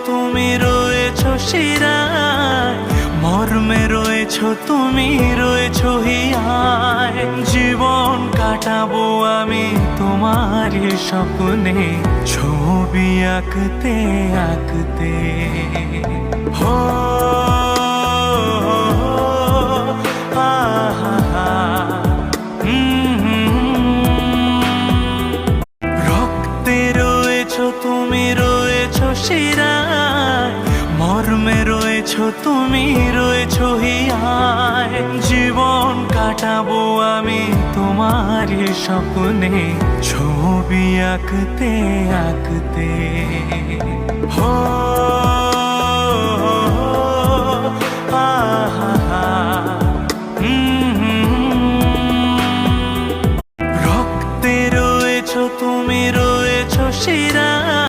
তুমি রয়েছো শিরায়, মর্মে রয়েছো তুমি রয়েছো হিয়ায়। জীবন কাটাবো আমি তোমারই স্বপ্নে, ছবি আঁকতে আঁকতে। হো আহা, রক্তে রয়েছো তুমি রয়েছো শিরায়, মর্মে রয়েছো তুমি রয়েছো হিয়ায়। জীবন কাটাবো আমি তোমারই স্বপ্নে, ছবি আঁকতে আঁকতে। হো